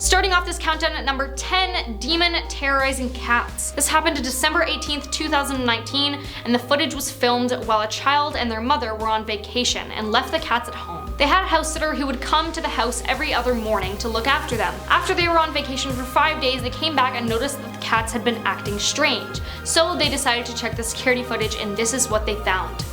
Starting off this countdown at number 10, demon terrorizing cats. This happened December 18th, 2019, and the footage was filmed while a child and their mother were on vacation and left the cats at home. They had a house sitter who would come to the house every other morning to look after them. After they were on vacation for 5 days, they came back and noticed that the cats had been acting strange. So they decided to check the security footage, and this is what they found.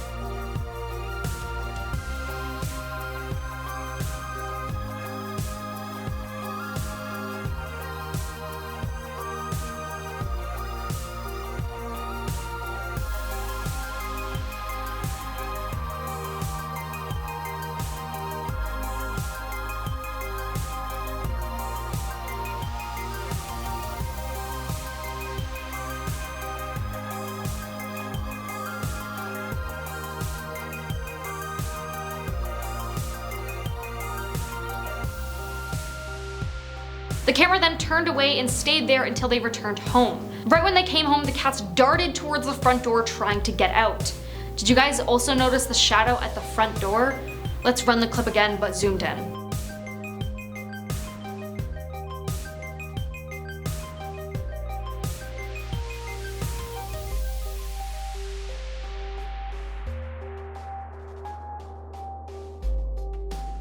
The camera then turned away and stayed there until they returned home. Right when they came home, the cats darted towards the front door trying to get out. Did you guys also notice the shadow at the front door? Let's run the clip again, but zoomed in.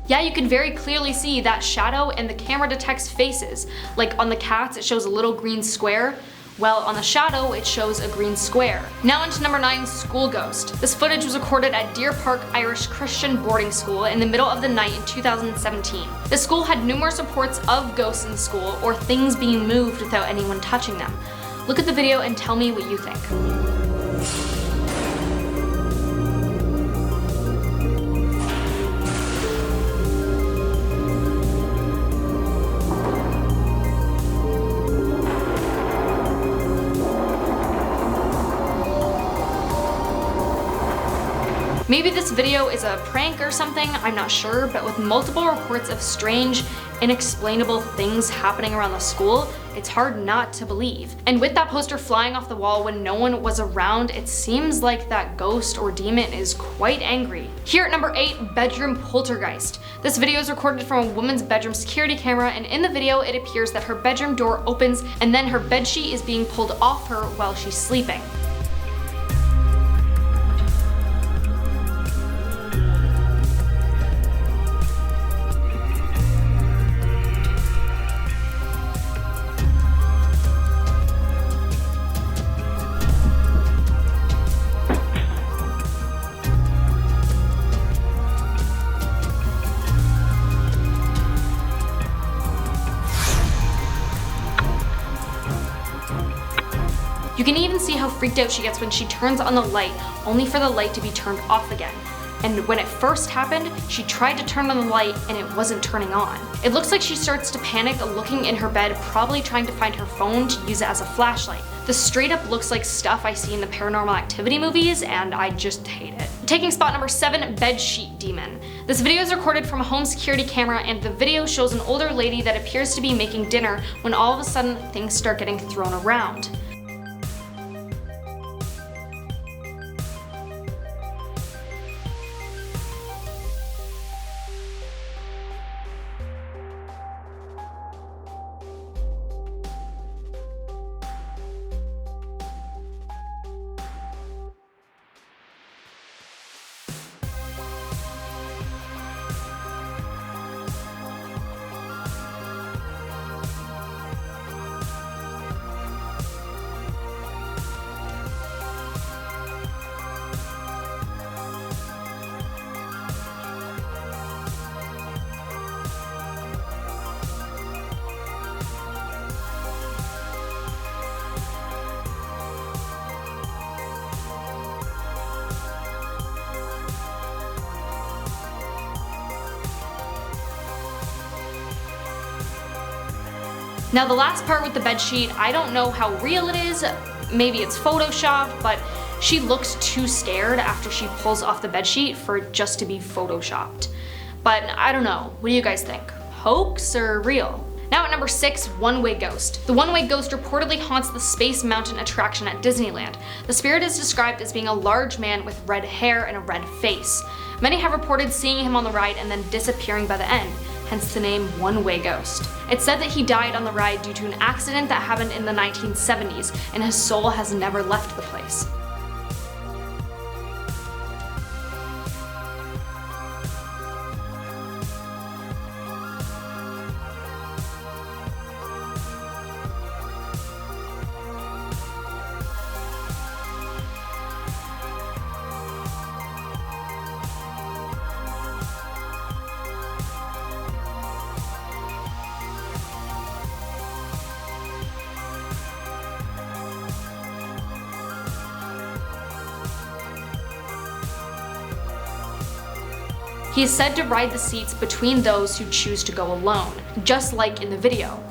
Yeah, you can very clearly see that shadow, and the camera detects faces. Like on the cats, it shows a little green square, while on the shadow, it shows a green square. Now into number 9, school ghost. This footage was recorded at Deer Park Irish Christian Boarding School in the middle of the night in 2017. The school had numerous reports of ghosts in the school or things being moved without anyone touching them. Look at the video and tell me what you think. Maybe this video is a prank or something, I'm not sure, but with multiple reports of strange, inexplainable things happening around the school, it's hard not to believe. And with that poster flying off the wall when no one was around, it seems like that ghost or demon is quite angry. Here at number 8, bedroom poltergeist. This video is recorded from a woman's bedroom security camera, and in the video it appears that her bedroom door opens and then her bedsheet is being pulled off her while she's sleeping. You can even see how freaked out she gets when she turns on the light, only for the light to be turned off again. And when it first happened, she tried to turn on the light and it wasn't turning on. It looks like she starts to panic, looking in her bed, probably trying to find her phone to use it as a flashlight. This straight up looks like stuff I see in the Paranormal Activity movies, and I just hate it. Taking spot number 7, bedsheet demon. This video is recorded from a home security camera, and the video shows an older lady that appears to be making dinner when all of a sudden things start getting thrown around. Now the last part with the bedsheet, I don't know how real it is, maybe it's photoshopped, but she looks too scared after she pulls off the bedsheet for it just to be photoshopped. But I don't know, what do you guys think? Hoax or real? Now at number 6, one-way ghost. The one-way ghost reportedly haunts the Space Mountain attraction at Disneyland. The spirit is described as being a large man with red hair and a red face. Many have reported seeing him on the ride and then disappearing by the end. hence the name one-way ghost. It's said that he died on the ride due to an accident that happened in the 1970s, and his soul has never left the place. He is said to ride the seats between those who choose to go alone, just like in the video.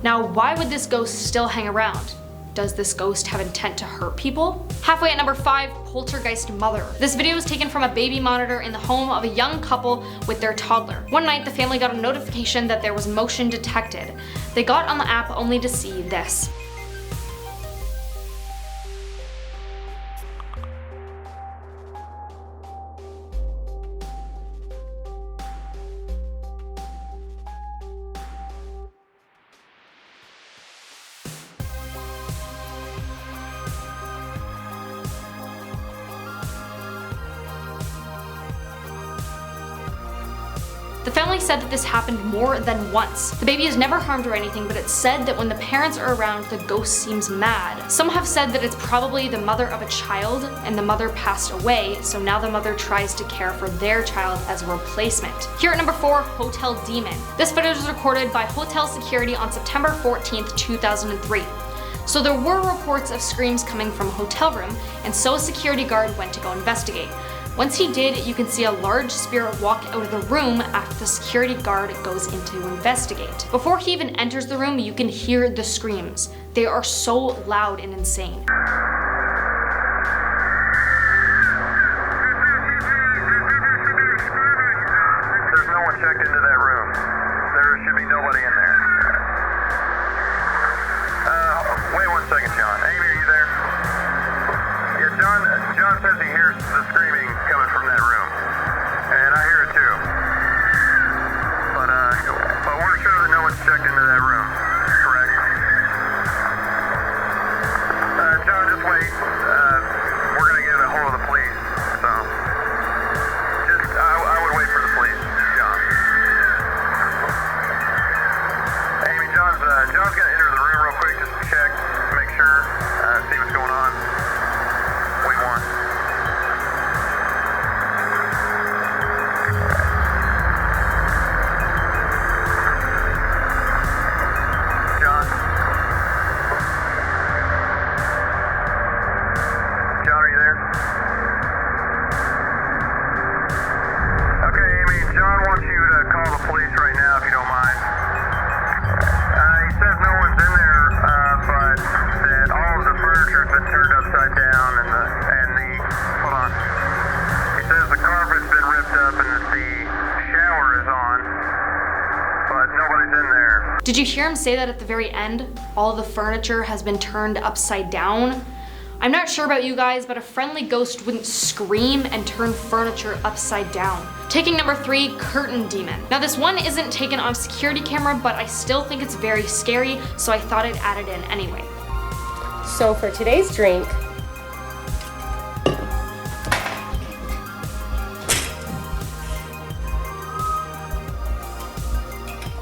Now, why would this ghost still hang around? Does this ghost have intent to hurt people? Halfway at number 5, poltergeist mother. This video was taken from a baby monitor in the home of a young couple with their toddler. One night, the family got a notification that there was motion detected. They got on the app only to see this. The family said that this happened more than once. The baby is never harmed or anything, but it's said that when the parents are around, the ghost seems mad. Some have said that it's probably the mother of a child, and the mother passed away, so now the mother tries to care for their child as a replacement. Here at number 4, hotel demon. This footage was recorded by hotel security on September 14th, 2003. So there were reports of screams coming from a hotel room, and so a security guard went to go investigate. Once he did, you can see a large spirit walk out of the room after the security guard goes in to investigate. Before he even enters the room, you can hear the screams. They are so loud and insane. There's no one checked into that room. There should be nobody in there. Wait 1 second, John. Amy, are you there? Yeah, John says he hears the screaming coming from that room. And I hear it too. But we're sure that no one's checked into that room, correct? John, just wait. We're gonna get a hold of the police, so I would wait for the police, John. Amy, John's gonna enter the room real quick just to check, make sure, see what's going on. Wait 1. John, are you there? Okay, Amy, John wants you to call the police right now if you don't mind. He says no one's in there, but that all of the furniture's been turned upside down hold on. He says the carpet's been ripped up and that the shower is on, but nobody's in there. Did you hear him say that at the very end? All the furniture has been turned upside down? I'm not sure about you guys, but a friendly ghost wouldn't scream and turn furniture upside down. Taking number 3, curtain demon. Now this one isn't taken off security camera, but I still think it's very scary, so I thought I'd add it in anyway. So for today's drink,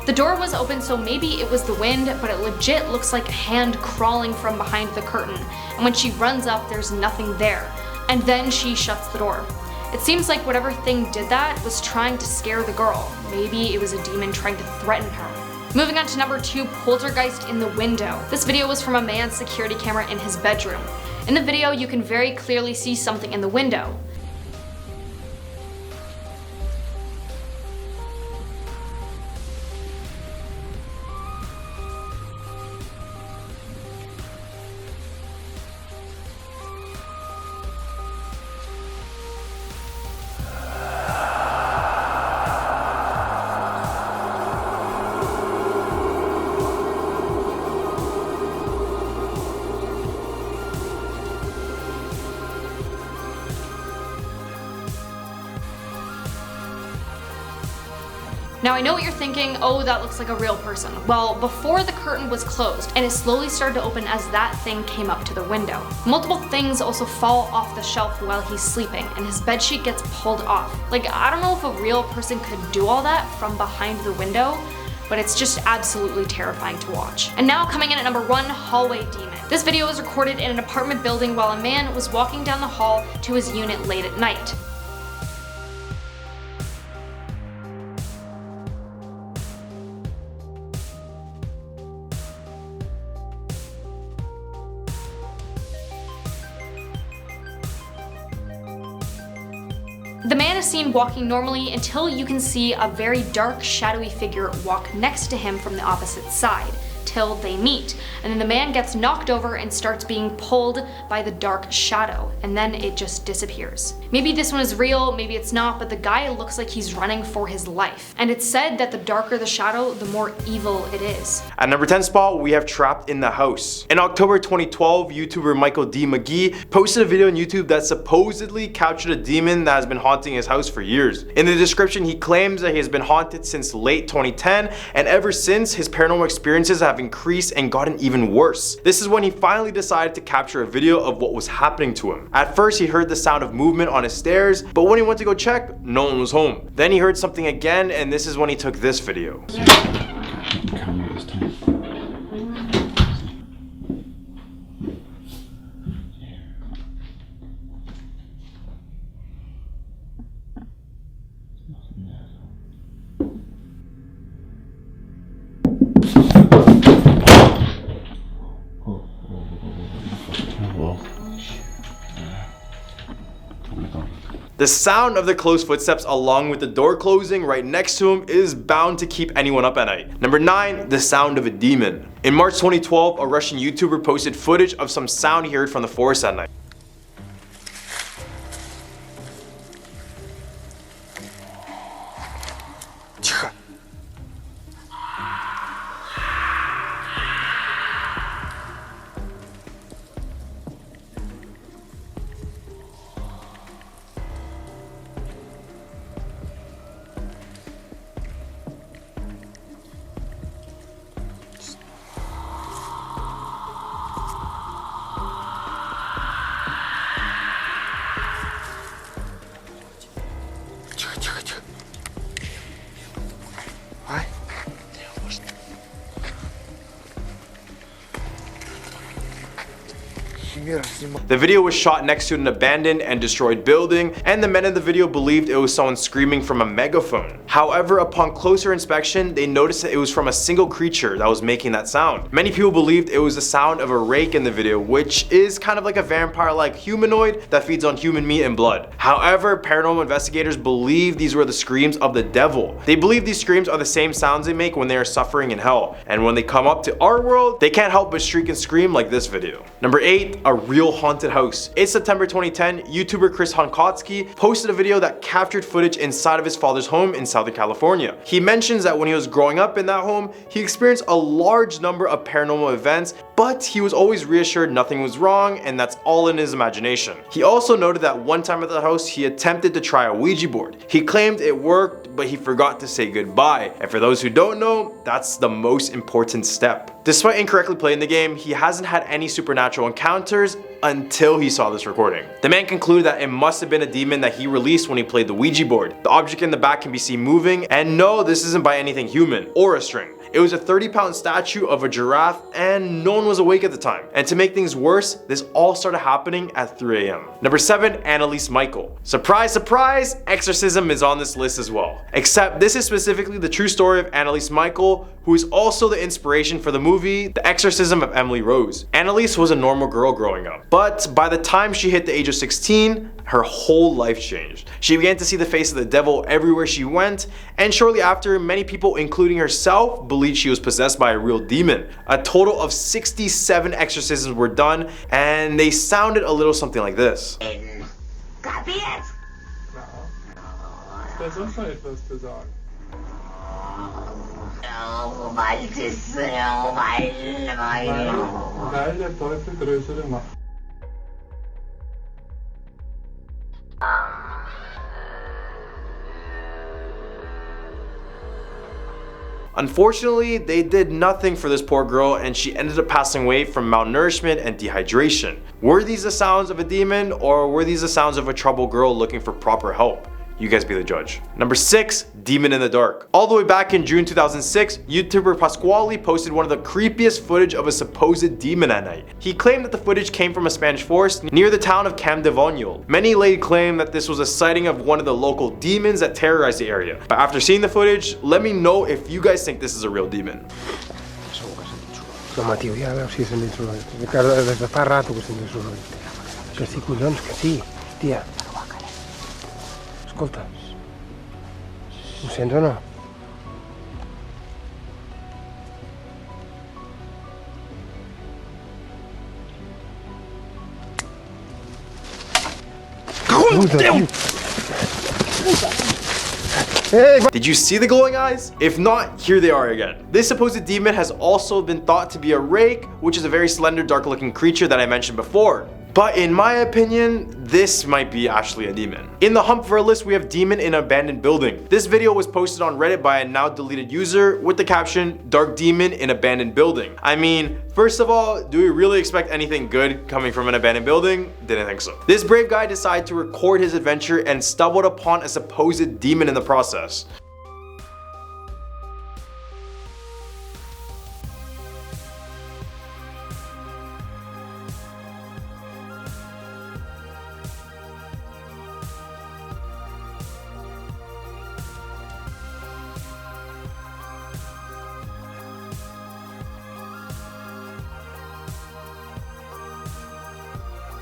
the door was open, so maybe it was the wind, but it legit looks like a hand crawling from behind the curtain. And when she runs up, there's nothing there. And then she shuts the door. It seems like whatever thing did that was trying to scare the girl. Maybe it was a demon trying to threaten her. Moving on to number 2, poltergeist in the window. This video was from a man's security camera in his bedroom. In the video, you can very clearly see something in the window. Now I know what you're thinking, oh, that looks like a real person. Well, before the curtain was closed, and it slowly started to open as that thing came up to the window. Multiple things also fall off the shelf while he's sleeping, and his bedsheet gets pulled off. Like, I don't know if a real person could do all that from behind the window, but it's just absolutely terrifying to watch. And now coming in at number 1, hallway demon. This video was recorded in an apartment building while a man was walking down the hall to his unit late at night. The man is seen walking normally until you can see a very dark, shadowy figure walk next to him from the opposite side, till they meet, and then the man gets knocked over and starts being pulled by the dark shadow, and then it just disappears. Maybe this one is real, maybe it's not, but the guy looks like he's running for his life. And it's said that the darker the shadow, the more evil it is. At number 10 spot, we have Trapped in the House. In October 2012, YouTuber Michael D. McGee posted a video on YouTube that supposedly captured a demon that has been haunting his house for years. In the description, he claims that he has been haunted since late 2010, and ever since, his paranormal experiences have increased and gotten even worse. This is when he finally decided to capture a video of what was happening to him. At first, he heard the sound of movement on his stairs, but when he went to go check, no one was home. Then he heard something again, and this is when he took this video. The sound of the closed footsteps along with the door closing right next to him is bound to keep anyone up at night. Number 9, the sound of a demon. In March 2012, a Russian YouTuber posted footage of some sound he heard from the forest at night. The video was shot next to an abandoned and destroyed building, and the men in the video believed it was someone screaming from a megaphone. However, upon closer inspection, they noticed that it was from a single creature that was making that sound. Many people believed it was the sound of a rake in the video, which is kind of like a vampire-like humanoid that feeds on human meat and blood. However, paranormal investigators believe these were the screams of the devil. They believe these screams are the same sounds they make when they are suffering in hell, and when they come up to our world, they can't help but shriek and scream like this video. Number 8, a real haunted house. In September 2010, YouTuber Chris Honkotsky posted a video that captured footage inside of his father's home in Southern California. He mentions that when he was growing up in that home, he experienced a large number of paranormal events, but he was always reassured nothing was wrong and that's all in his imagination. He also noted that one time at the house, he attempted to try a Ouija board. He claimed it worked, but he forgot to say goodbye. And for those who don't know, that's the most important step. Despite incorrectly playing the game, he hasn't had any supernatural encounters until he saw this recording. The man concluded that it must have been a demon that he released when he played the Ouija board. The object in the back can be seen moving, and no, this isn't by anything human or a string. It was a 30-pound statue of a giraffe, and no one was awake at the time. And to make things worse, this all started happening at 3 a.m. Number 7, Annalise Michael. Surprise, surprise, exorcism is on this list as well. Except this is specifically the true story of Annalise Michael, who is also the inspiration for the movie The Exorcism of Emily Rose. Annalise was a normal girl growing up, but by the time she hit the age of 16, her whole life changed. She began to see the face of the devil everywhere she went, and shortly after, many people, including herself, believed she was possessed by a real demon. A total of 67 exorcisms were done, and they sounded a little something like this. Unfortunately, they did nothing for this poor girl and she ended up passing away from malnourishment and dehydration. Were these the sounds of a demon, or were these the sounds of a troubled girl looking for proper help? You guys be the judge. Number 6, demon in the dark. All the way back in June 2006, YouTuber Pasquale posted one of the creepiest footage of a supposed demon at night. He claimed that the footage came from a Spanish forest near the town of Campdevoniol. Many laid claim that this was a sighting of one of the local demons that terrorized the area. But after seeing the footage, let me know if you guys think this is a real demon. No, Matiu, ja veus si sent dins l'ull. Des de fa rato que sent dins l'ull. Que sí, collons, que sí, hòstia. Escolta, ho sents o no? Did you see the glowing eyes? If not, here they are again. This supposed demon has also been thought to be a rake, which is a very slender, dark looking creature that I mentioned before. But in my opinion, this might be actually a demon. In the hump for a list, we have demon in abandoned building. This video was posted on Reddit by a now deleted user with the caption, dark demon in abandoned building. I mean, first of all, do we really expect anything good coming from an abandoned building? Didn't think so. This brave guy decided to record his adventure and stumbled upon a supposed demon in the process.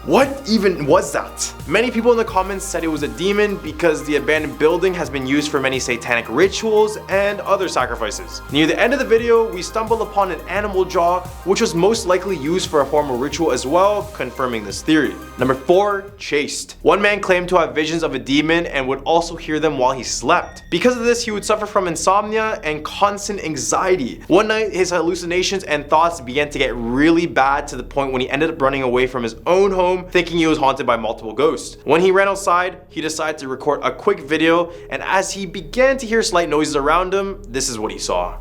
What even was that? Many people in the comments said it was a demon because the abandoned building has been used for many satanic rituals and other sacrifices. Near the end of the video, we stumbled upon an animal jaw, which was most likely used for a formal ritual as well, confirming this theory. Number 4, chased. One man claimed to have visions of a demon and would also hear them while he slept. Because of this, he would suffer from insomnia and constant anxiety. One night, his hallucinations and thoughts began to get really bad to the point when he ended up running away from his own home, thinking he was haunted by multiple ghosts. When he ran outside, he decided to record a quick video, and as he began to hear slight noises around him, this is what he saw.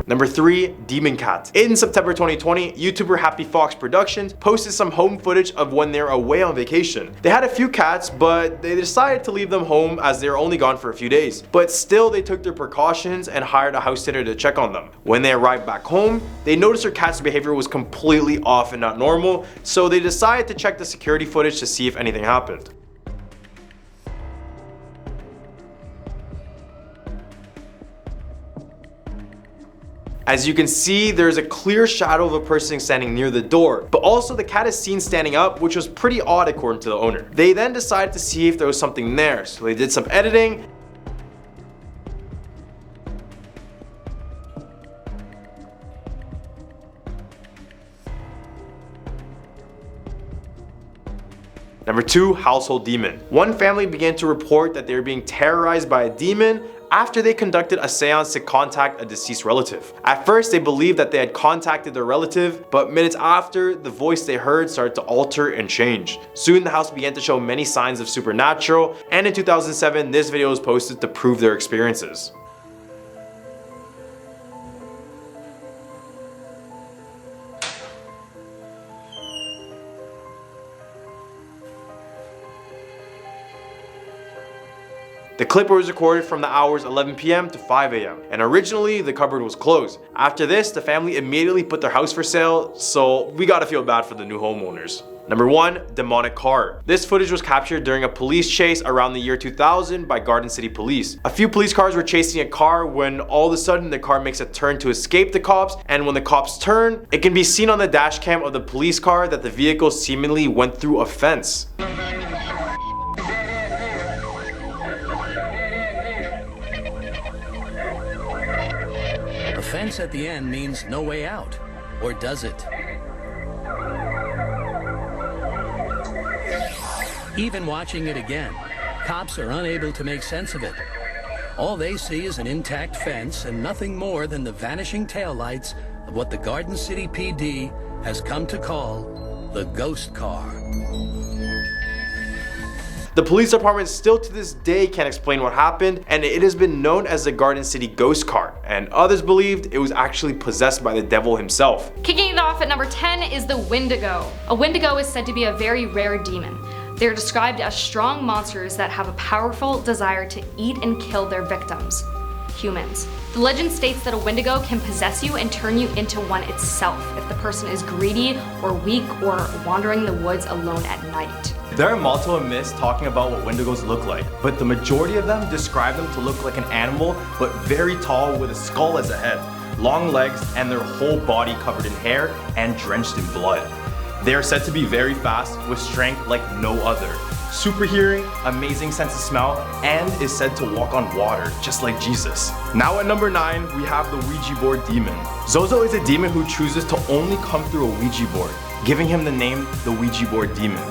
Number 3, Demon Cat. In September 2020, YouTuber Happy Fox Productions posted some home footage of when they're away on vacation. They had a few cats, but they decided to leave them home as they were only gone for a few days. But still, they took their precautions and hired a house sitter to check on them. When they arrived back home, they noticed their cat's behavior was completely off and not normal, so they decided to check the security footage to see if anything happened. As you can see, there's a clear shadow of a person standing near the door, but also the cat is seen standing up, which was pretty odd according to the owner. They then decided to see if there was something there, so they did some editing. Number 2, household demon. One family began to report that they were being terrorized by a demon after they conducted a seance to contact a deceased relative. At first, they believed that they had contacted their relative, but minutes after, the voice they heard started to alter and change. Soon, the house began to show many signs of supernatural, and in 2007, this video was posted to prove their experiences. The clip was recorded from the hours 11 p.m. to 5 a.m. and originally the cupboard was closed. After this, the family immediately put their house for sale, so we gotta feel bad for the new homeowners. Number 1, demonic car. This footage was captured during a police chase around the year 2000 by Garden City Police. A few police cars were chasing a car when all of a sudden the car makes a turn to escape the cops, and when the cops turn, it can be seen on the dash cam of the police car that the vehicle seemingly went through a fence. A fence at the end means no way out, or does it? Even watching it again, cops are unable to make sense of it. All they see is an intact fence and nothing more than the vanishing taillights of what the Garden City PD has come to call the ghost car. The police department still to this day can't explain what happened, and it has been known as the Garden City ghost car, and others believed it was actually possessed by the devil himself. Kicking it off at number 10 is the Wendigo. A Wendigo is said to be a very rare demon. They are described as strong monsters that have a powerful desire to eat and kill their victims, humans. The legend states that a Wendigo can possess you and turn you into one itself if the person is greedy or weak or wandering the woods alone at night. There are multiple myths talking about what Wendigos look like, but the majority of them describe them to look like an animal, but very tall with a skull as a head, long legs, and their whole body covered in hair and drenched in blood. They are said to be very fast with strength like no other, super hearing, amazing sense of smell, and is said to walk on water just like Jesus. Now at number 9, we have the Ouija board demon. Zozo is a demon who chooses to only come through a Ouija board, giving him the name the Ouija board demon.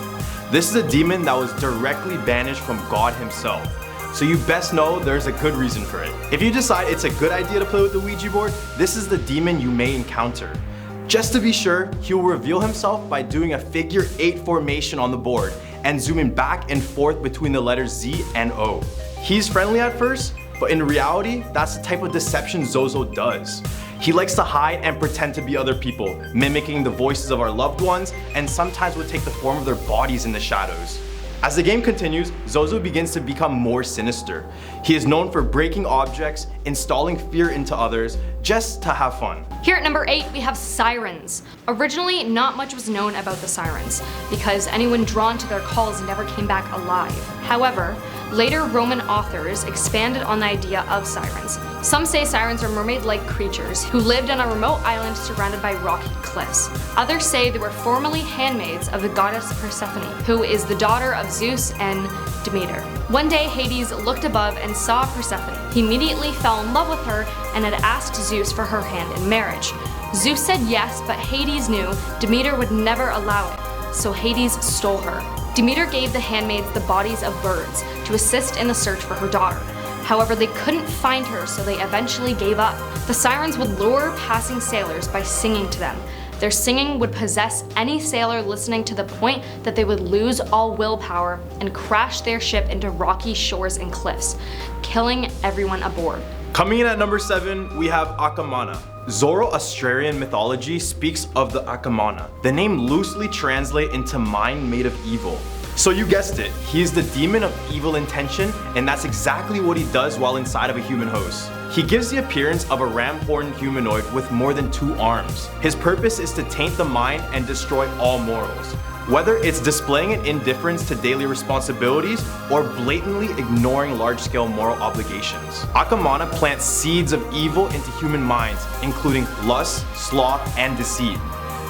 This is a demon that was directly banished from God himself, so you best know there's a good reason for it. If you decide it's a good idea to play with the Ouija board, this is the demon you may encounter. Just to be sure, he will reveal himself by doing a figure 8 formation on the board and zooming back and forth between the letters Z and O. He's friendly at first, but in reality, that's the type of deception Zozo does. He likes to hide and pretend to be other people, mimicking the voices of our loved ones, and sometimes would take the form of their bodies in the shadows. As the game continues, Zozo begins to become more sinister. He is known for breaking objects, installing fear into others, just to have fun. Here at number 8, we have sirens. Originally, not much was known about the sirens, because anyone drawn to their calls never came back alive. However, later Roman authors expanded on the idea of sirens. Some say sirens are mermaid-like creatures who lived on a remote island surrounded by rocky cliffs. Others say they were formerly handmaids of the goddess Persephone, who is the daughter of Zeus and Demeter. One day, Hades looked above and saw Persephone. He immediately fell in love with her and had asked Zeus for her hand in marriage. Zeus said yes, but Hades knew Demeter would never allow it, so Hades stole her. Demeter gave the handmaids the bodies of birds to assist in the search for her daughter. However, they couldn't find her, so they eventually gave up. The sirens would lure passing sailors by singing to them. Their singing would possess any sailor listening to the point that they would lose all willpower and crash their ship into rocky shores and cliffs, killing everyone aboard. Coming in at number 7, we have Akamana. Zoroastrian mythology speaks of the Akamana. The name loosely translates into mind made of evil. So you guessed it, he is the demon of evil intention, and that's exactly what he does while inside of a human host. He gives the appearance of a ram-horned humanoid with more than 2 arms. His purpose is to taint the mind and destroy all morals. Whether it's displaying an indifference to daily responsibilities or blatantly ignoring large-scale moral obligations. Akamana plants seeds of evil into human minds, including lust, sloth, and deceit.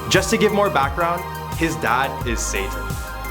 Just to give more background, his dad is Satan.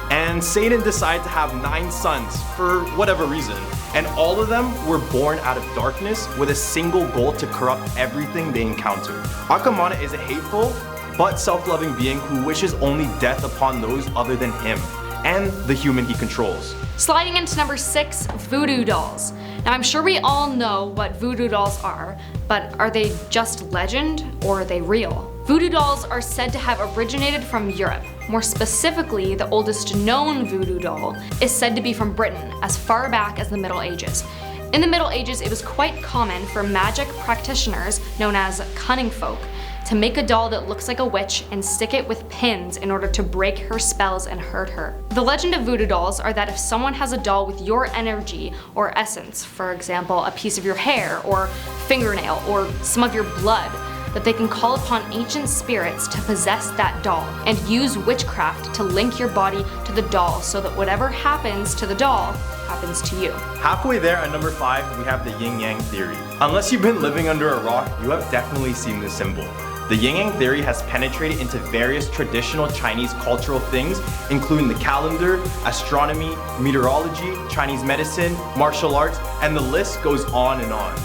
And Satan decided to have 9 sons for whatever reason, and all of them were born out of darkness with a single goal to corrupt everything they encountered. Akamana is a hateful but self-loving being who wishes only death upon those other than him and the human he controls. Sliding into number 6, voodoo dolls. Now I'm sure we all know what voodoo dolls are, but are they just legend or are they real? Voodoo dolls are said to have originated from Europe. More specifically, the oldest known voodoo doll is said to be from Britain, as far back as the Middle Ages. In the Middle Ages, it was quite common for magic practitioners, known as cunning folk, to make a doll that looks like a witch and stick it with pins in order to break her spells and hurt her. The legend of voodoo dolls are that if someone has a doll with your energy or essence, for example, a piece of your hair or fingernail or some of your blood, that they can call upon ancient spirits to possess that doll and use witchcraft to link your body to the doll so that whatever happens to the doll happens to you. Halfway there at number 5, we have the yin-yang theory. Unless you've been living under a rock, you have definitely seen this symbol. The yin-yang theory has penetrated into various traditional Chinese cultural things, including the calendar, astronomy, meteorology, Chinese medicine, martial arts, and the list goes on and on.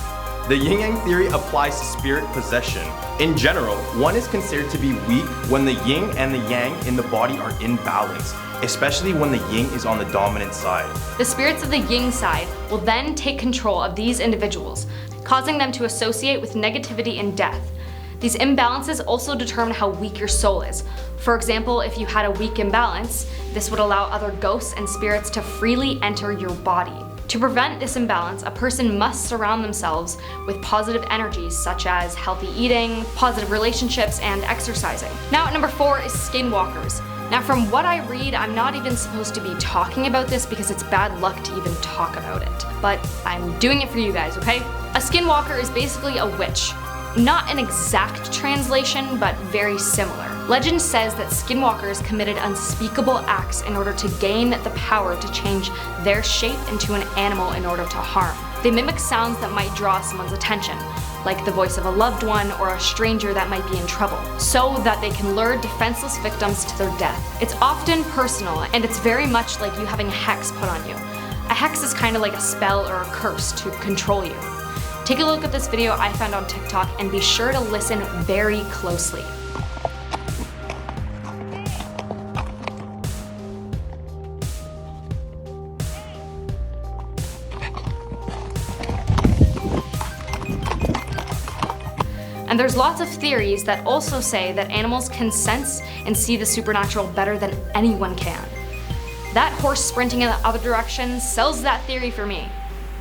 The yin-yang theory applies to spirit possession. In general, one is considered to be weak when the yin and the yang in the body are in balance, especially when the yin is on the dominant side. The spirits of the yin side will then take control of these individuals, causing them to associate with negativity and death. These imbalances also determine how weak your soul is. For example, if you had a weak imbalance, this would allow other ghosts and spirits to freely enter your body. To prevent this imbalance, a person must surround themselves with positive energies such as healthy eating, positive relationships, and exercising. Now at number 4 is skinwalkers. Now from what I read, I'm not even supposed to be talking about this because it's bad luck to even talk about it. But I'm doing it for you guys, okay? A skinwalker is basically a witch. Not an exact translation, but very similar. Legend says that skinwalkers committed unspeakable acts in order to gain the power to change their shape into an animal in order to harm. They mimic sounds that might draw someone's attention, like the voice of a loved one or a stranger that might be in trouble, so that they can lure defenseless victims to their death. It's often personal, and it's very much like you having a hex put on you. A hex is kind of like a spell or a curse to control you. Take a look at this video I found on TikTok and be sure to listen very closely. And there's lots of theories that also say that animals can sense and see the supernatural better than anyone can. That horse sprinting in the other direction sells that theory for me.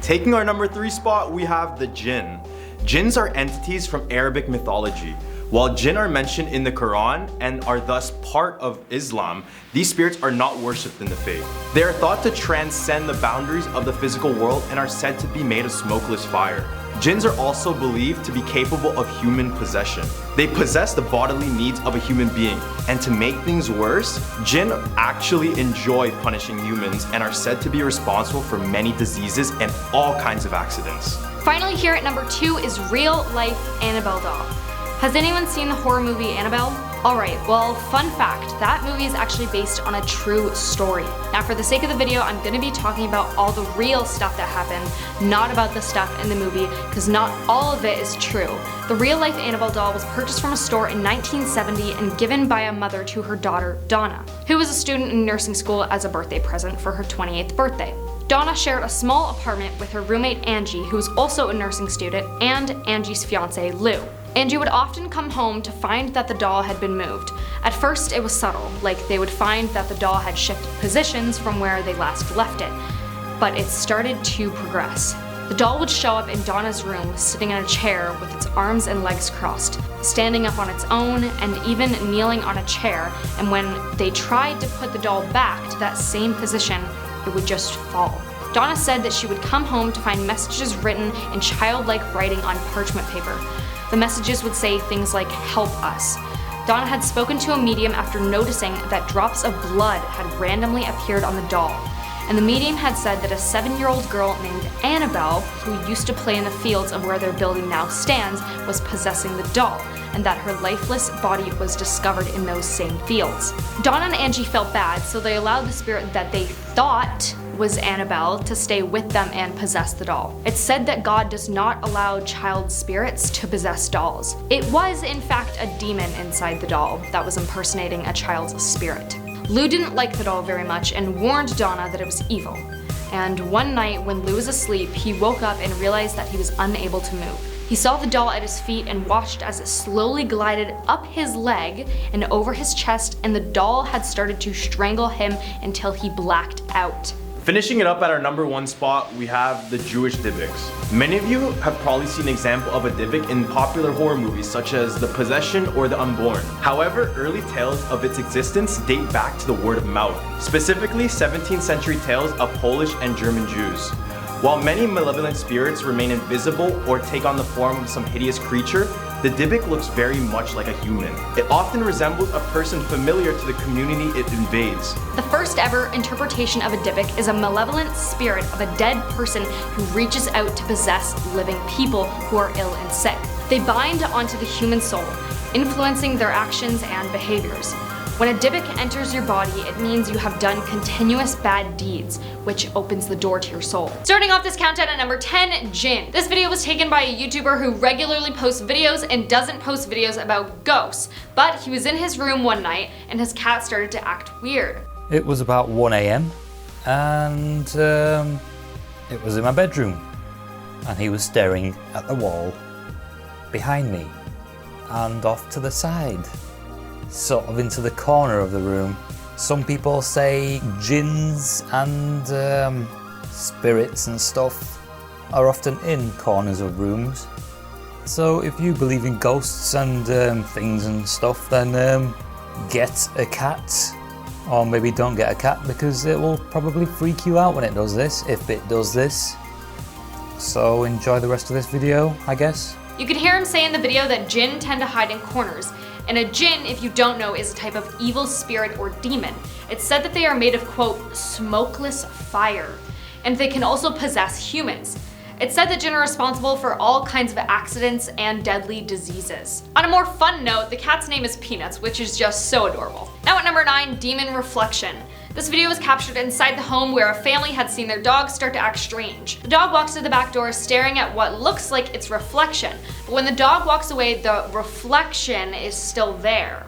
Taking our number 3 spot, we have the jinn. Jinns are entities from Arabic mythology. While jinn are mentioned in the Quran and are thus part of Islam, these spirits are not worshipped in the faith. They are thought to transcend the boundaries of the physical world and are said to be made of smokeless fire. Jinns are also believed to be capable of human possession. They possess the bodily needs of a human being, and to make things worse, jinn actually enjoy punishing humans and are said to be responsible for many diseases and all kinds of accidents. Finally, here at number 2 is real-life Annabelle doll. Has anyone seen the horror movie Annabelle? Alright, well, fun fact, that movie is actually based on a true story. Now for the sake of the video, I'm going to be talking about all the real stuff that happened, not about the stuff in the movie, because not all of it is true. The real-life Annabelle doll was purchased from a store in 1970 and given by a mother to her daughter, Donna, who was a student in nursing school as a birthday present for her 28th birthday. Donna shared a small apartment with her roommate Angie, who was also a nursing student, and Angie's fiance, Lou. Angie would often come home to find that the doll had been moved. At first it was subtle, like they would find that the doll had shifted positions from where they last left it, but it started to progress. The doll would show up in Donna's room, sitting in a chair with its arms and legs crossed, standing up on its own, and even kneeling on a chair, and when they tried to put the doll back to that same position, it would just fall. Donna said that she would come home to find messages written in childlike writing on parchment paper. The messages would say things like, "Help us." Donna had spoken to a medium after noticing that drops of blood had randomly appeared on the doll. And the medium had said that a 7-year-old girl named Annabelle, who used to play in the fields of where their building now stands, was possessing the doll, and that her lifeless body was discovered in those same fields. Donna and Angie felt bad, so they allowed the spirit that they thought was Annabelle to stay with them and possess the doll. It's said that God does not allow child spirits to possess dolls. It was, in fact, a demon inside the doll that was impersonating a child's spirit. Lou didn't like the doll very much and warned Donna that it was evil. And one night when Lou was asleep, he woke up and realized that he was unable to move. He saw the doll at his feet and watched as it slowly glided up his leg and over his chest, and the doll had started to strangle him until he blacked out. Finishing it up at our number 1 spot, we have the Jewish Dybbuk. Many of you have probably seen an example of a Dybbuk in popular horror movies such as The Possession or The Unborn. However, early tales of its existence date back to the word of mouth, specifically 17th century tales of Polish and German Jews. While many malevolent spirits remain invisible or take on the form of some hideous creature, the Dybbuk looks very much like a human. It often resembles a person familiar to the community it invades. The first ever interpretation of a Dybbuk is a malevolent spirit of a dead person who reaches out to possess living people who are ill and sick. They bind onto the human soul, influencing their actions and behaviors. When a Dybbuk enters your body, it means you have done continuous bad deeds, which opens the door to your soul. Starting off this countdown at number 10, Jinn. This video was taken by a YouTuber who regularly posts videos and doesn't post videos about ghosts, but he was in his room one night and his cat started to act weird. It was about 1 AM and it was in my bedroom, and he was staring at the wall behind me and off to the side. sort of into the corner of the room. Some people say jinns and spirits and stuff are often in corners of rooms. So if you believe in ghosts and things and stuff, then get a cat, or maybe don't get a cat because it will probably freak you out when it does this, if it does this. So enjoy the rest of this video, I guess. You could hear him say in the video that jinn tend to hide in corners. And a jinn, if you don't know, is a type of evil spirit or demon. It's said that they are made of, quote, smokeless fire. And they can also possess humans. It's said that jinn are responsible for all kinds of accidents and deadly diseases. On a more fun note, the cat's name is Peanuts, which is just so adorable. Now at number 9, demon reflection. This video was captured inside the home where a family had seen their dog start to act strange. The dog walks to the back door staring at what looks like its reflection, but when the dog walks away, the reflection is still there.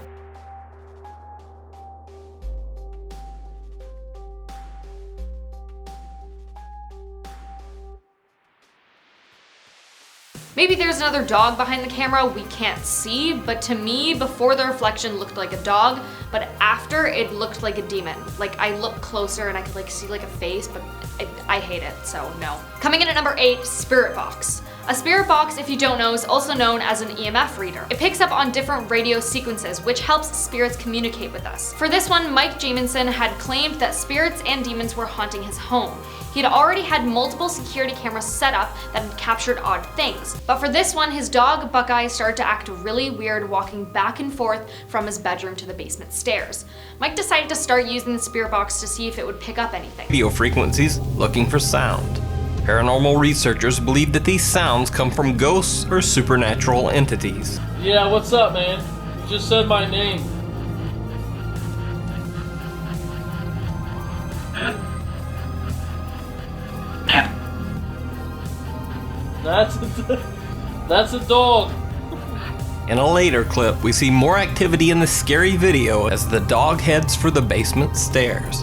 Maybe there's another dog behind the camera we can't see, but to me, before the reflection looked like a dog, but after it looked like a demon. Like I looked closer and I could like see like a face, but I hate it, so no. Coming in at number 8, spirit box. A spirit box, if you don't know, is also known as an EMF reader. It picks up on different radio sequences, which helps spirits communicate with us. For this one, Mike Jamieson had claimed that spirits and demons were haunting his home. He had already had multiple security cameras set up that had captured odd things. But for this one, his dog, Buckeye, started to act really weird walking back and forth from his bedroom to the basement stairs. Mike decided to start using the spirit box to see if it would pick up anything. Radio frequencies looking for sound. Paranormal researchers believe that these sounds come from ghosts or supernatural entities. Yeah, what's up, man? You just said my name. That's a dog. In a later clip, we see more activity in the scary video as the dog heads for the basement stairs.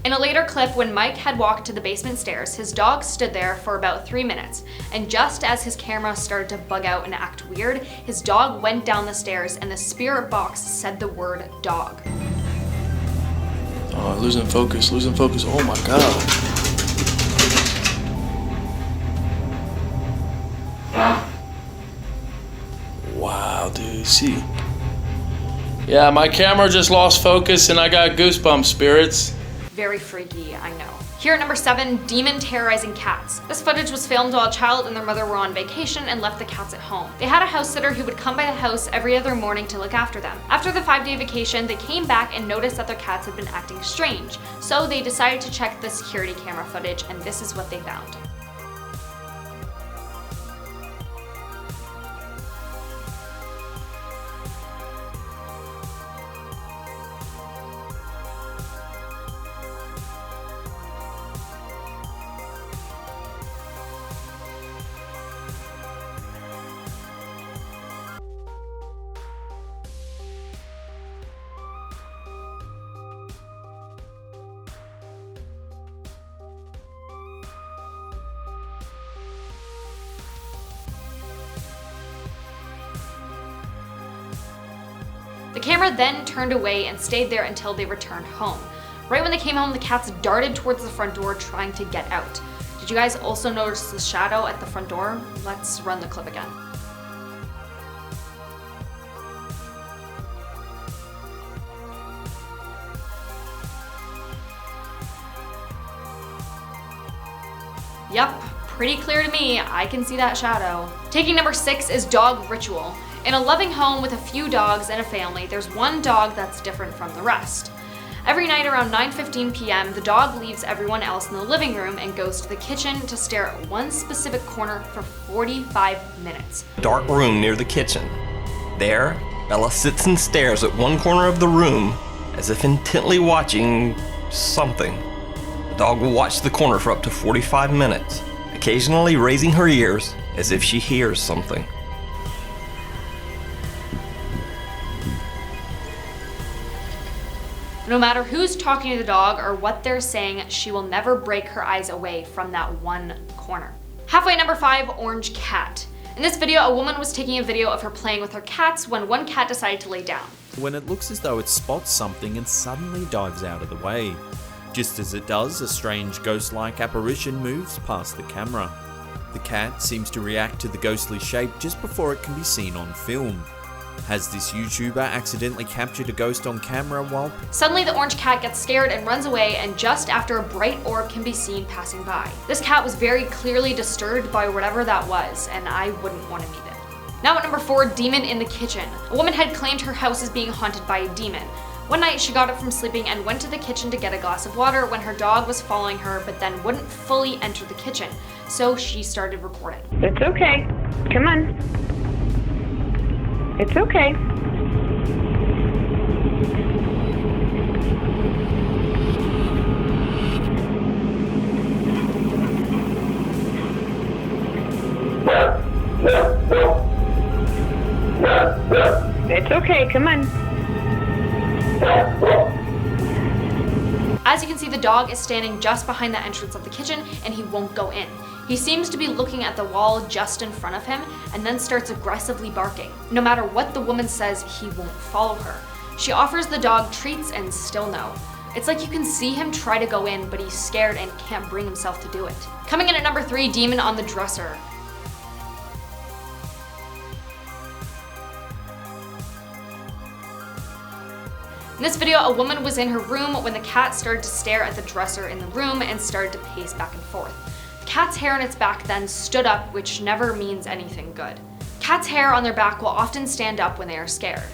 In a later clip, when Mike had walked to the basement stairs, his dog stood there for about 3 minutes, and just as his camera started to bug out and act weird, his dog went down the stairs and the spirit box said the word dog. Oh, losing focus, oh my god. Wow, dude, see? Yeah, my camera just lost focus and I got goosebumps, spirits. Very freaky, I know. Here at number 7, demon terrorizing cats. This footage was filmed while a child and their mother were on vacation and left the cats at home. They had a house sitter who would come by the house every other morning to look after them. After the 5-day vacation, they came back and noticed that their cats had been acting strange. So they decided to check the security camera footage, and this is what they found. The camera then turned away and stayed there until they returned home. Right when they came home, the cats darted towards the front door trying to get out. Did you guys also notice the shadow at the front door? Let's run the clip again. Yep, pretty clear to me, I can see that shadow. Taking number 6 is dog ritual. In a loving home with a few dogs and a family, there's one dog that's different from the rest. Every night around 9:15 p.m., the dog leaves everyone else in the living room and goes to the kitchen to stare at one specific corner for 45 minutes. Dark room near the kitchen. There, Bella sits and stares at one corner of the room as if intently watching something. The dog will watch the corner for up to 45 minutes, occasionally raising her ears as if she hears something. No matter who's talking to the dog or what they're saying, she will never break her eyes away from that one corner. Halfway number 5, orange cat. In this video, a woman was taking a video of her playing with her cats when one cat decided to lay down. When it looks as though it spots something and suddenly dives out of the way. Just as it does, a strange ghost-like apparition moves past the camera. The cat seems to react to the ghostly shape just before it can be seen on film. Has this YouTuber accidentally captured a ghost on camera while... Suddenly the orange cat gets scared and runs away, and just after a bright orb can be seen passing by. This cat was very clearly disturbed by whatever that was, and I wouldn't want to meet it. Now at number 4, demon in the kitchen. A woman had claimed her house is being haunted by a demon. One night she got up from sleeping and went to the kitchen to get a glass of water when her dog was following her but then wouldn't fully enter the kitchen, so she started recording. It's okay. Come on. It's okay. It's okay, come on. As you can see, the dog is standing just behind the entrance of the kitchen and he won't go in. He seems to be looking at the wall just in front of him and then starts aggressively barking. No matter what the woman says, he won't follow her. She offers the dog treats and still no. It's like you can see him try to go in, but he's scared and can't bring himself to do it. Coming in at number 3, demon on the dresser. In this video, a woman was in her room when the cat started to stare at the dresser in the room and started to pace back and forth. The cat's hair on its back then stood up, which never means anything good. Cats' hair on their back will often stand up when they are scared.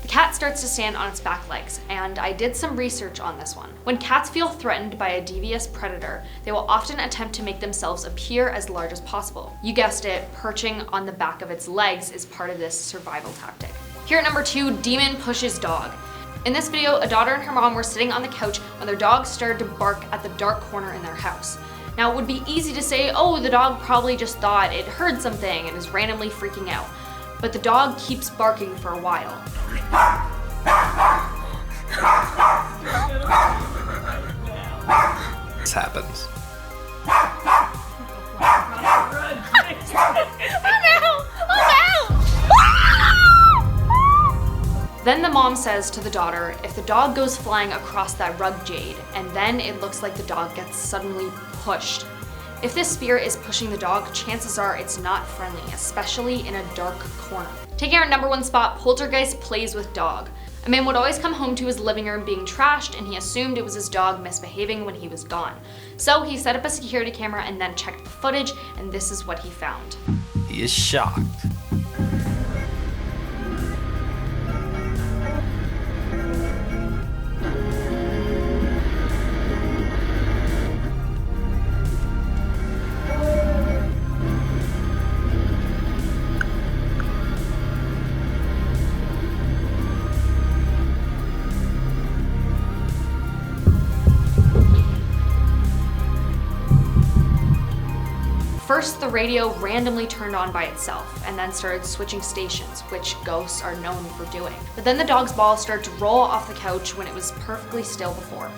The cat starts to stand on its back legs, and I did some research on this one. When cats feel threatened by a devious predator, they will often attempt to make themselves appear as large as possible. You guessed it, perching on the back of its legs is part of this survival tactic. Here at number 2, demon pushes dog. In this video, a daughter and her mom were sitting on the couch when their dog started to bark at the dark corner in their house. Now it would be easy to say, oh, the dog probably just thought it heard something and is randomly freaking out. But the dog keeps barking for a while. This happens. Then the mom says to the daughter, if the dog goes flying across that rug, Jade, and then it looks like the dog gets suddenly pushed. If this spirit is pushing the dog, chances are it's not friendly, especially in a dark corner. Taking our number 1 spot, poltergeist plays with dog. A man would always come home to his living room being trashed, and he assumed it was his dog misbehaving when he was gone. So he set up a security camera and then checked the footage, and this is what he found. He is shocked. First, the radio randomly turned on by itself and then started switching stations, which ghosts are known for doing. But then the dog's ball started to roll off the couch when it was perfectly still before.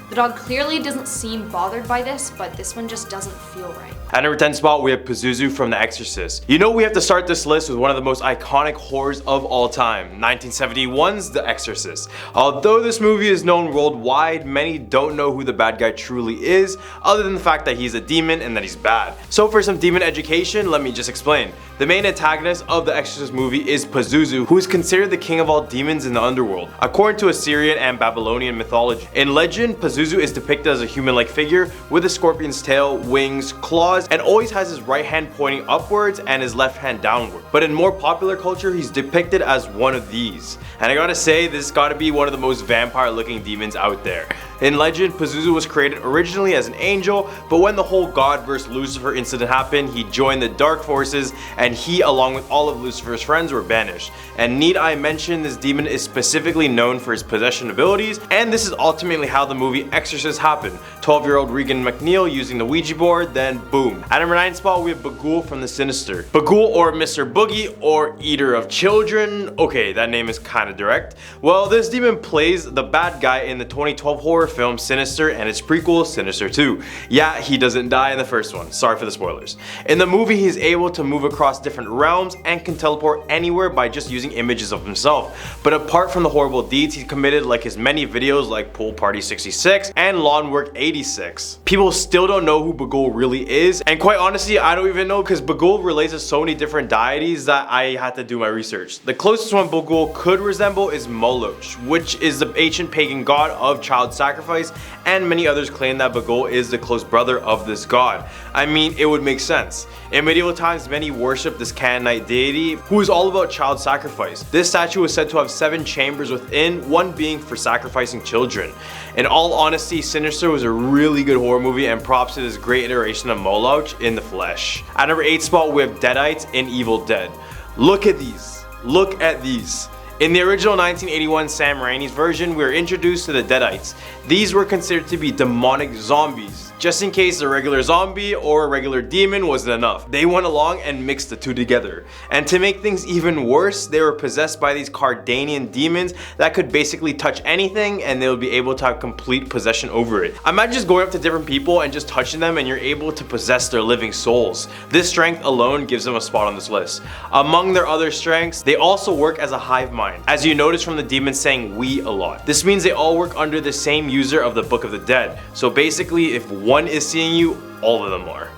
The dog clearly doesn't seem bothered by this, but this one just doesn't feel right. At number 10 spot, we have Pazuzu from The Exorcist. You know we have to start this list with one of the most iconic horrors of all time, 1971's The Exorcist. Although this movie is known worldwide, many don't know who the bad guy truly is, other than the fact that he's a demon and that he's bad. So for some demon education, let me just explain. The main antagonist of the Exorcist movie is Pazuzu, who is considered the king of all demons in the underworld, according to Assyrian and Babylonian mythology. In legend, Pazuzu is depicted as a human-like figure with a scorpion's tail, wings, claws, and always has his right hand pointing upwards and his left hand downward. But in more popular culture, he's depicted as one of these. And I gotta say, this gotta be one of the most vampire-looking demons out there. In legend, Pazuzu was created originally as an angel, but when the whole God vs. Lucifer incident happened, he joined the dark forces, and he, along with all of Lucifer's friends, were banished. And need I mention, this demon is specifically known for his possession abilities, and this is ultimately how the movie Exorcist happened. 12-year-old Regan McNeil using the Ouija board, then boom. At number 9 spot, we have Bagul from The Sinister. Bagul, or Mr. Boogie, or Eater of Children. Okay, that name is kinda direct. Well, this demon plays the bad guy in the 2012 horror film Sinister and its prequel, Sinister 2. Yeah, he doesn't die in the first one. Sorry for the spoilers. In the movie, he's able to move across different realms and can teleport anywhere by just using images of himself. But apart from the horrible deeds he committed, like his many videos like Pool Party 66 and Lawn Work 86, people still don't know who Bagul really is, and quite honestly, I don't even know, because Bagul relates to so many different deities that I had to do my research. The closest one Bagul could resemble is Moloch, which is the ancient pagan god of child sacrifice, and many others claim that Bagul is the close brother of this god. I mean, it would make sense. In medieval times, many worshipped this Canaanite deity who is all about child sacrifice. This statue is said to have 7 chambers within, one being for sacrificing children. In all honesty, Sinister was a really good horror movie, and props to this great iteration of Moloch in the flesh. At number 8 spot, we have Deadites in Evil Dead. Look at these. Look at these. In the original 1981 Sam Raimi's version, we were introduced to the Deadites. These were considered to be demonic zombies, just in case a regular zombie or a regular demon wasn't enough. They went along and mixed the two together. And to make things even worse, they were possessed by these Cardanian demons that could basically touch anything, and they would be able to have complete possession over it. Imagine just going up to different people and just touching them, and you're able to possess their living souls. This strength alone gives them a spot on this list. Among their other strengths, they also work as a hive mind, as you notice from the demons saying "we" a lot. This means they all work under the same user of the Book of the Dead. So basically, if one is seeing you, all of them are.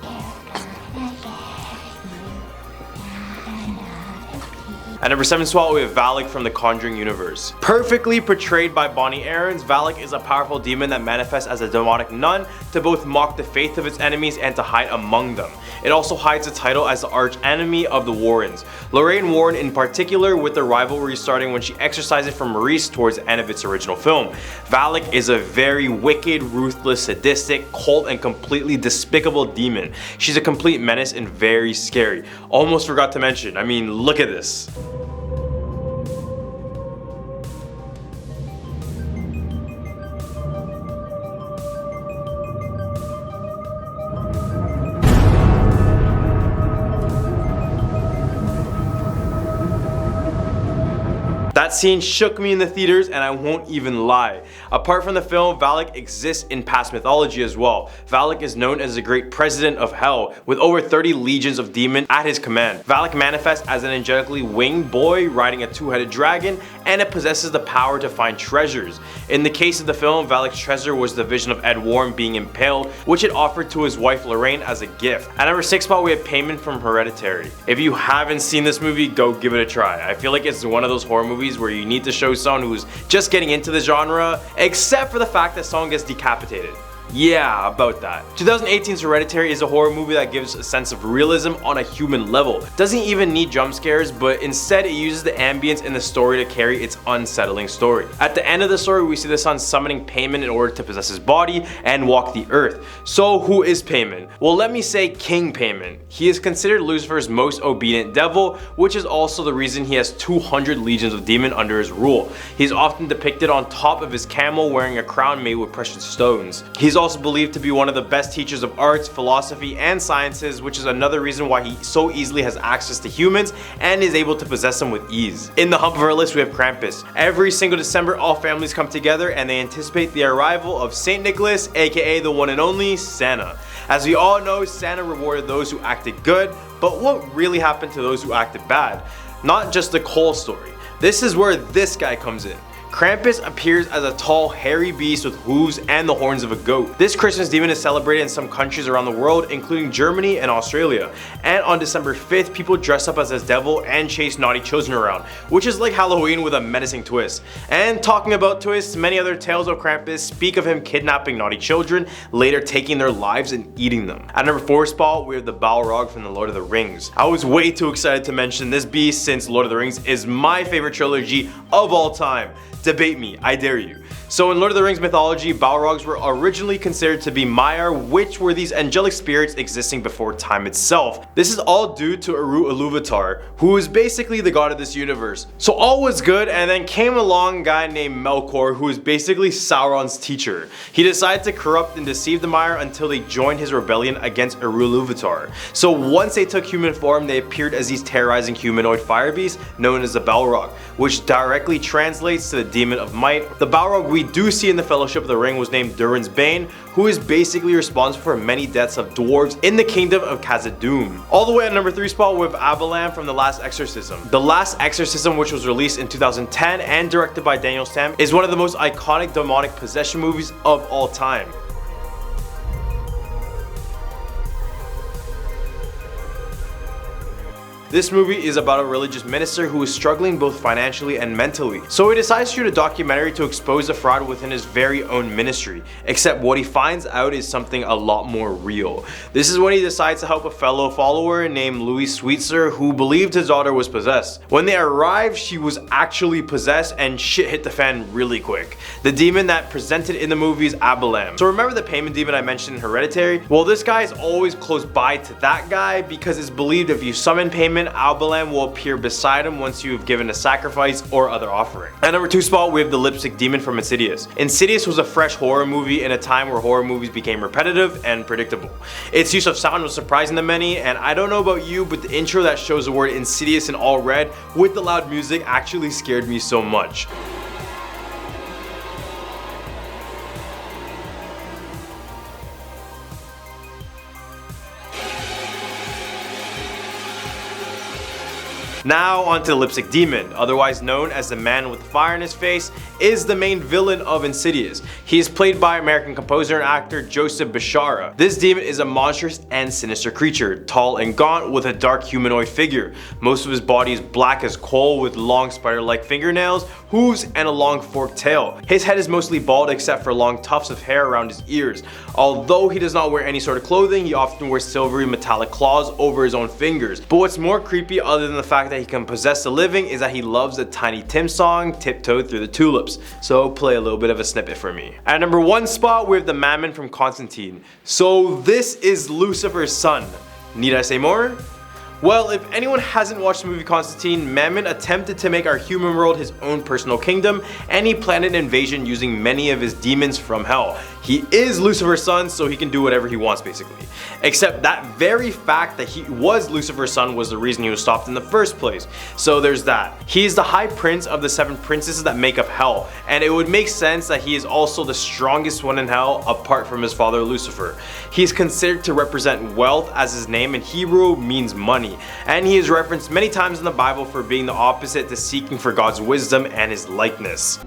At number 7 spot, we have Valak from the Conjuring universe. Perfectly portrayed by Bonnie Aarons, Valak is a powerful demon that manifests as a demonic nun to both mock the faith of its enemies and to hide among them. It also hides the title as the arch enemy of the Warrens. Lorraine Warren in particular, with the rivalry starting when she exorcised it from Maurice towards the end of its original film. Valak is a very wicked, ruthless, sadistic, cold, and completely despicable demon. She's a complete menace and very scary. Almost forgot to mention, I mean, look at this. That scene shook me in the theaters, and I won't even lie. Apart from the film, Valak exists in past mythology as well. Valak is known as the great president of hell, with over 30 legions of demons at his command. Valak manifests as an angelically winged boy riding a 2-headed dragon, and it possesses the power to find treasures. In the case of the film, Valak's treasure was the vision of Ed Warren being impaled, which it offered to his wife Lorraine as a gift. At number 6 spot, we have Payment from Hereditary. If you haven't seen this movie, go give it a try. I feel like it's one of those horror movies where you need to show someone who's just getting into the genre, except for the fact that someone gets decapitated. Yeah, about that. 2018's Hereditary is a horror movie that gives a sense of realism on a human level. Doesn't even need jump scares, but instead it uses the ambience in the story to carry its unsettling story. At the end of the story, we see the son summoning Payment in order to possess his body and walk the earth. So who is Payment? Well, let me say King Payment. He is considered Lucifer's most obedient devil, which is also the reason he has 200 legions of demon under his rule. He's often depicted on top of his camel wearing a crown made with precious stones. He's also believed to be one of the best teachers of arts, philosophy, and sciences, which is another reason why he so easily has access to humans and is able to possess them with ease. In the hump of our list, we have Krampus. Every single December, all families come together and they anticipate the arrival of Saint Nicholas, aka the one and only Santa. As we all know, Santa rewarded those who acted good, but what really happened to those who acted bad? Not just the Cole story. This is where this guy comes in. Krampus appears as a tall, hairy beast with hooves and the horns of a goat. This Christmas demon is celebrated in some countries around the world, including Germany and Australia. And on December 5th, people dress up as this devil and chase naughty children around, which is like Halloween with a menacing twist. And talking about twists, many other tales of Krampus speak of him kidnapping naughty children, later taking their lives and eating them. At number 4 spot, we have the Balrog from the Lord of the Rings. I was way too excited to mention this beast since Lord of the Rings is my favorite trilogy of all time. Debate me, I dare you. So in Lord of the Rings mythology, Balrogs were originally considered to be Maiar, which were these angelic spirits existing before time itself. This is all due to Eru Ilúvatar, who is basically the god of this universe. So all was good, and then came along a guy named Melkor, who is basically Sauron's teacher. He decided to corrupt and deceive the Maiar until they joined his rebellion against Eru Ilúvatar. So once they took human form, they appeared as these terrorizing humanoid fire beasts known as the Balrog, which directly translates to the demon of might. The Balrog we do see in the Fellowship of the Ring was named Durin's Bane, who is basically responsible for many deaths of dwarves in the kingdom of Khazad-dûm. All the way at number 3 spot with Abalam from The Last Exorcism. The Last Exorcism, which was released in 2010 and directed by Daniel Stam, is one of the most iconic demonic possession movies of all time. This movie is about a religious minister who is struggling both financially and mentally. So he decides to shoot a documentary to expose the fraud within his very own ministry, except what he finds out is something a lot more real. This is when he decides to help a fellow follower named Louis Sweetser, who believed his daughter was possessed. When they arrived, she was actually possessed and shit hit the fan really quick. The demon that presented in the movie is Abalam. So remember the payment demon I mentioned in Hereditary? Well, this guy is always close by to that guy because it's believed if you summon payment, Abalam will appear beside him once you've given a sacrifice or other offering. At number 2 spot, we have the lipstick demon from Insidious. Insidious was a fresh horror movie in a time where horror movies became repetitive and predictable. Its use of sound was surprising to many, and I don't know about you, but the intro that shows the word Insidious in all red with the loud music actually scared me so much. Now onto the lipstick demon, otherwise known as the man with fire in his face, is the main villain of Insidious. He is played by American composer and actor Joseph Bishara. This demon is a monstrous and sinister creature, tall and gaunt with a dark humanoid figure. Most of his body is black as coal with long spider-like fingernails, hooves, and a long forked tail. His head is mostly bald except for long tufts of hair around his ears. Although he does not wear any sort of clothing, he often wears silvery metallic claws over his own fingers. But what's more creepy, other than the fact that he can possess the living, is that he loves the Tiny Tim song, Tiptoed Through the Tulips. So play a little bit of a snippet for me. At number 1 spot, we have the Mammon from Constantine. So this is Lucifer's son. Need I say more? Well, if anyone hasn't watched the movie Constantine, Mammon attempted to make our human world his own personal kingdom, and he planned an invasion using many of his demons from hell. He is Lucifer's son, so he can do whatever he wants basically. Except that very fact that he was Lucifer's son was the reason he was stopped in the first place. So there's that. He is the high prince of the 7 princesses that make up hell, and it would make sense that he is also the strongest one in hell apart from his father Lucifer. He is considered to represent wealth, as his name in Hebrew means money, and he is referenced many times in the Bible for being the opposite to seeking for God's wisdom and his likeness.